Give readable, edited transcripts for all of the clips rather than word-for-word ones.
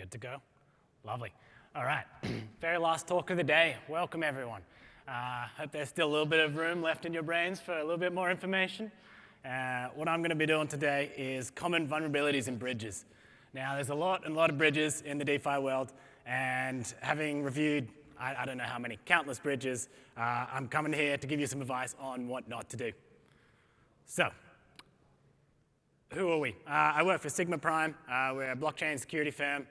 good to go? Lovely. All right, very last talk of the day. Welcome, everyone. Hope there's still a little bit of room left in your brains for a little bit more information. What I'm going to be doing today is common vulnerabilities in bridges. Now, there's a lot of bridges in the DeFi world, and having reviewed, I don't know how many, countless bridges, I'm coming here to give you some advice on what not to do. So, who are we? I work for Sigma Prime. We're a blockchain security firm.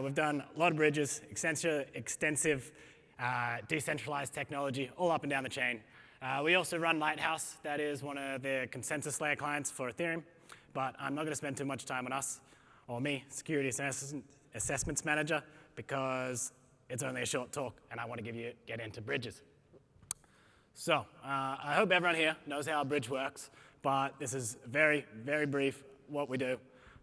We've done a lot of bridges, extensive decentralized technology all up and down the chain. We also run Lighthouse. That is one of the consensus layer clients for Ethereum. But I'm not going to spend too much time on us, or me, Security Assessments Manager, because it's only a short talk and I want to get into bridges. So I hope everyone here knows how a bridge works, but this is very, very brief what we do.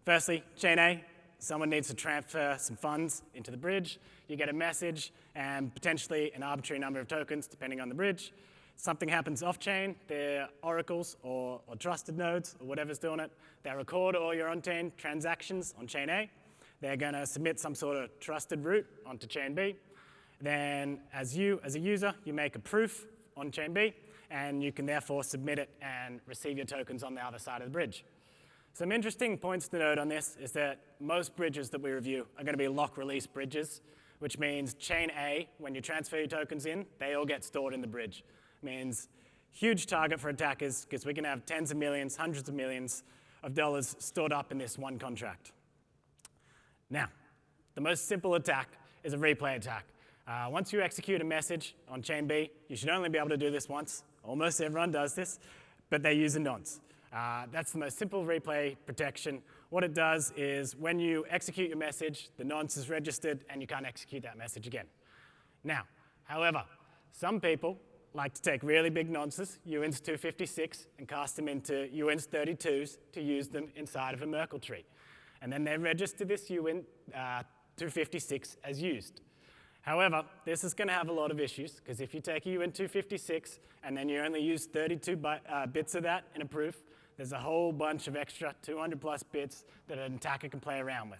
Firstly, chain A, someone needs to transfer some funds into the bridge. You get a message and potentially an arbitrary number of tokens depending on the bridge. Something happens off-chain, they're oracles or trusted nodes or whatever's doing it. They record all your on-chain transactions on chain A. They're going to submit some sort of trusted route onto chain B. Then as a user, you make a proof on chain B, and you can therefore submit it and receive your tokens on the other side of the bridge. Some interesting points to note on this is that most bridges that we review are going to be lock-release bridges, which means chain A, when you transfer your tokens in, they all get stored in the bridge. Means huge target for attackers because we can have tens of millions, hundreds of millions of dollars stored up in this one contract. Now, the most simple attack is a replay attack. Once you execute a message on chain B, you should only be able to do this once. Almost everyone does this, but they use a nonce. That's the most simple replay protection. What it does is when you execute your message, the nonce is registered and you can't execute that message again. Now, however, some people like to take really big nonces, UINs 256, and cast them into UINs 32s to use them inside of a Merkle tree. And then they register this UIN 256 as used. However, this is going to have a lot of issues, because if you take a UIN 256 and then you only use 32 bits of that in a proof, there's a whole bunch of extra 200 plus bits that an attacker can play around with.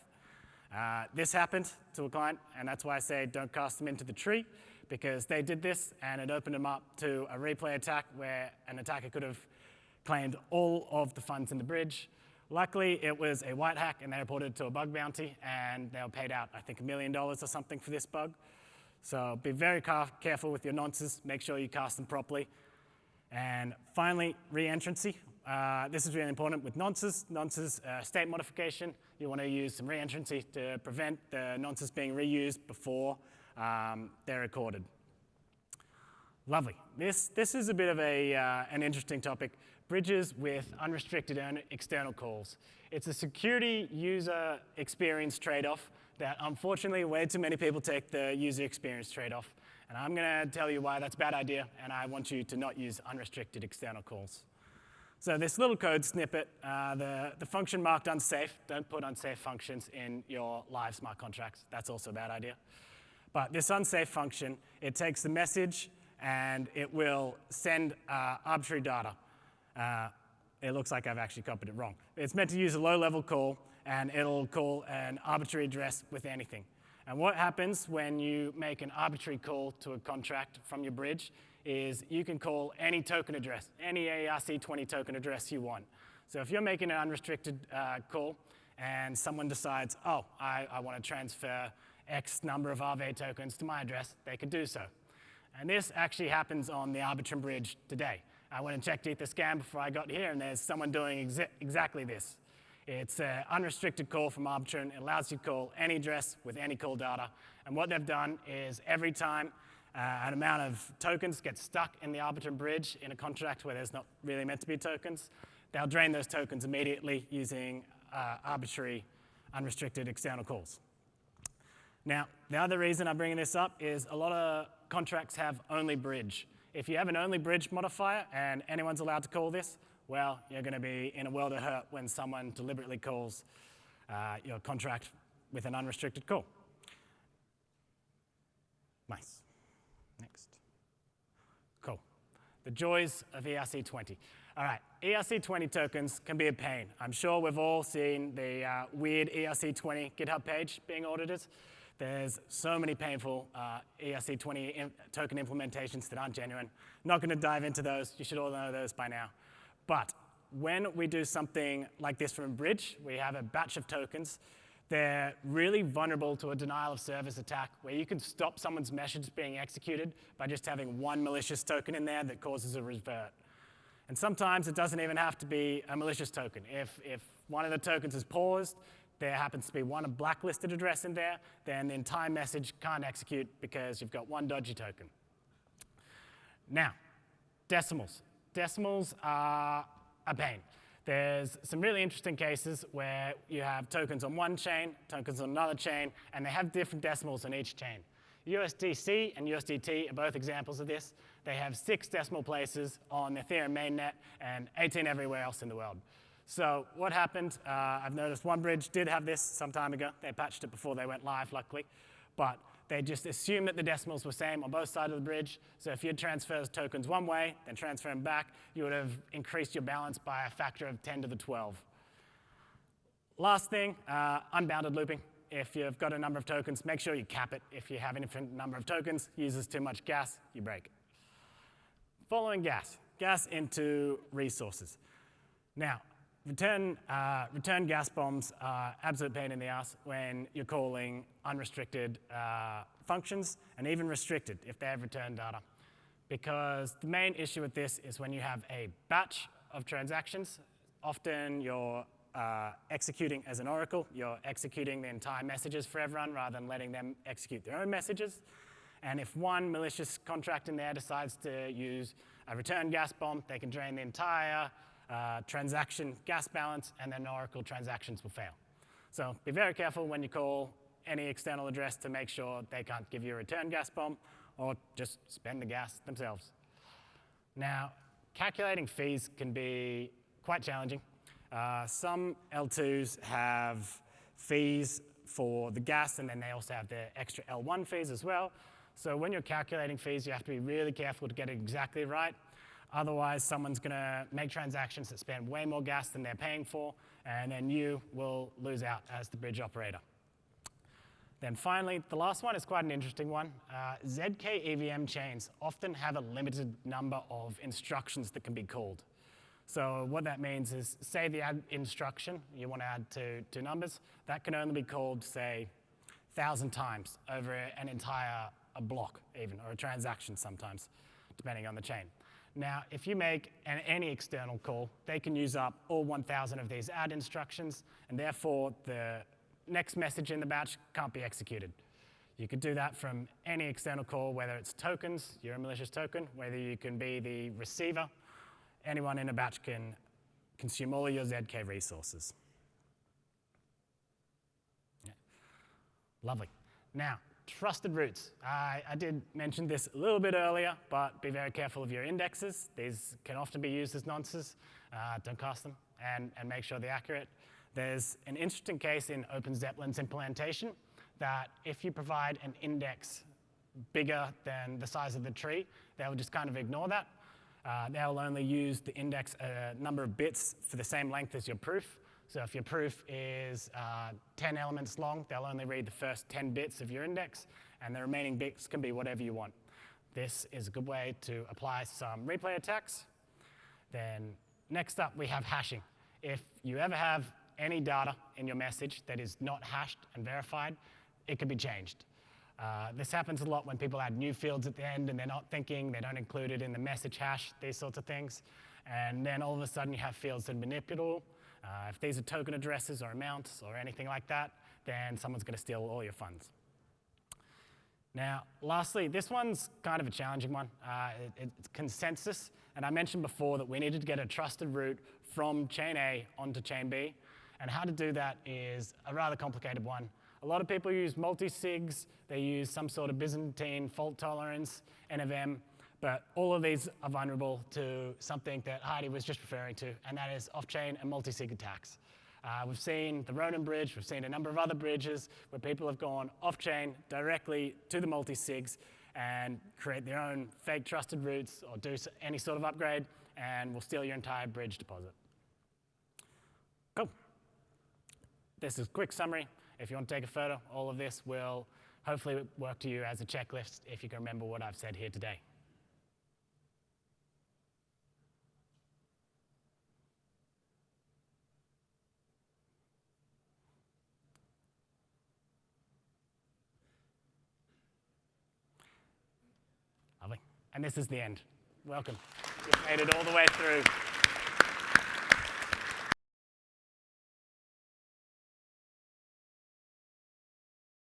This happened to a client, and that's why I say don't cast them into the tree, because they did this and it opened them up to a replay attack where an attacker could have claimed all of the funds in the bridge. Luckily, it was a white hack and they reported it to a bug bounty and they were paid out, I think, $1 million or something for this bug. So be very careful with your nonces, make sure you cast them properly. And finally, re-entrancy. This is really important with nonces. Nonces, state modification. You want to use some re-entrancy to prevent the nonces being reused before they're recorded. Lovely. This is a bit of an interesting topic. Bridges with unrestricted external calls. It's a security user experience trade-off that unfortunately way too many people take the user experience trade-off. And I'm going to tell you why that's a bad idea, and I want you to not use unrestricted external calls. So this little code snippet, the function marked unsafe, don't put unsafe functions in your live smart contracts. That's also a bad idea. But this unsafe function, it takes the message and it will send arbitrary data. It looks like I've actually copied it wrong. It's meant to use a low-level call, and it'll call an arbitrary address with anything. And what happens when you make an arbitrary call to a contract from your bridge is you can call any token address, any ERC20 token address you want. So if you're making an unrestricted call and someone decides, oh, I want to transfer X number of Aave tokens to my address, they could do so. And this actually happens on the Arbitrum bridge today. I went and checked Etherscan before I got here, and there's someone doing exactly this. It's an unrestricted call from Arbitrum. It allows you to call any address with any call data. And what they've done is every time an amount of tokens gets stuck in the Arbitrum bridge in a contract where there's not really meant to be tokens, they'll drain those tokens immediately using arbitrary unrestricted external calls. Now, the other reason I'm bringing this up is a lot of contracts have only bridge. If you have an only bridge modifier and anyone's allowed to call this, well, you're going to be in a world of hurt when someone deliberately calls your contract with an unrestricted call. Nice. Next. Cool. The joys of ERC20. All right, ERC20 tokens can be a pain. I'm sure we've all seen the weird ERC20 GitHub page being audited. There's so many painful ERC20 token implementations that aren't genuine. Not going to dive into those. You should all know those by now. But when we do something like this from a bridge, we have a batch of tokens. They're really vulnerable to a denial of service attack where you can stop someone's message being executed by just having one malicious token in there that causes a revert. And sometimes it doesn't even have to be a malicious token. If one of the tokens is paused, there happens to be one blacklisted address in there, then the entire message can't execute because you've got one dodgy token. Now, decimals. Decimals are a pain. There's some really interesting cases where you have tokens on one chain, tokens on another chain, and they have different decimals on each chain. USDC and USDT are both examples of this. They have 6 decimal places on the Ethereum mainnet and 18 everywhere else in the world. So what happened, I've noticed one bridge did have this some time ago. They patched it before they went live, luckily. But they just assumed that the decimals were same on both sides of the bridge. So if you had transferred tokens one way, then transfer them back, you would have increased your balance by a factor of 10 to the 12. Last thing, unbounded looping. If you've got a number of tokens, make sure you cap it. If you have an infinite number of tokens, uses too much gas, you break it. Following gas into resources. Now, return gas bombs are absolute pain in the ass when you're calling unrestricted functions and even restricted if they have return data. Because the main issue with this is when you have a batch of transactions, often you're executing as an oracle. You're executing the entire messages for everyone rather than letting them execute their own messages. And if one malicious contract in there decides to use a return gas bomb, they can drain the entire transaction gas balance, and then Oracle transactions will fail. So be very careful when you call any external address to make sure they can't give you a return gas bomb, or just spend the gas themselves. Now, calculating fees can be quite challenging. Some L2s have fees for the gas, and then they also have the extra L1 fees as well. So when you're calculating fees, you have to be really careful to get it exactly right. Otherwise, someone's going to make transactions that spend way more gas than they're paying for, and then you will lose out as the bridge operator. Then finally, the last one is quite an interesting one. ZK EVM chains often have a limited number of instructions that can be called. So what that means is, say the add instruction you want to add to two numbers, that can only be called, say, 1,000 times over an entire block even, or a transaction sometimes, depending on the chain. Now, if you make any external call, they can use up all 1,000 of these add instructions, and therefore the next message in the batch can't be executed. You could do that from any external call, whether it's tokens, you're a malicious token, whether you can be the receiver. Anyone in a batch can consume all of your ZK resources. Yeah. Lovely. Now, trusted roots. I did mention this a little bit earlier, but be very careful of your indexes. These can often be used as nonces. Don't cast them, and make sure they're accurate. There's an interesting case in OpenZeppelin's implementation that if you provide an index bigger than the size of the tree, they'll just kind of ignore that. They'll only use the index number of bits for the same length as your proof. So if your proof is 10 elements long, they'll only read the first 10 bits of your index, and the remaining bits can be whatever you want. This is a good way to apply some replay attacks. Then next up, we have hashing. If you ever have any data in your message that is not hashed and verified, it can be changed. This happens a lot when people add new fields at the end and they're not thinking, they don't include it in the message hash, these sorts of things. And then all of a sudden you have fields that are manipulable. If these are token addresses or amounts or anything like that, then someone's going to steal all your funds. Now, lastly, this one's kind of a challenging one. It's consensus. And I mentioned before that we needed to get a trusted route from chain A onto chain B. And how to do that is a rather complicated one. A lot of people use multi-sigs. They use some sort of Byzantine fault tolerance, NFM. But all of these are vulnerable to something that Heidi was just referring to, and that is off-chain and multi-sig attacks. We've seen the Ronin bridge. We've seen a number of other bridges where people have gone off-chain directly to the multi-sigs, and create their own fake trusted roots or do any sort of upgrade, and will steal your entire bridge deposit. Cool. This is a quick summary. If you want to take a photo, all of this will hopefully work to you as a checklist if you can remember what I've said here today. Lovely. And this is the end. Welcome. You've made it all the way through.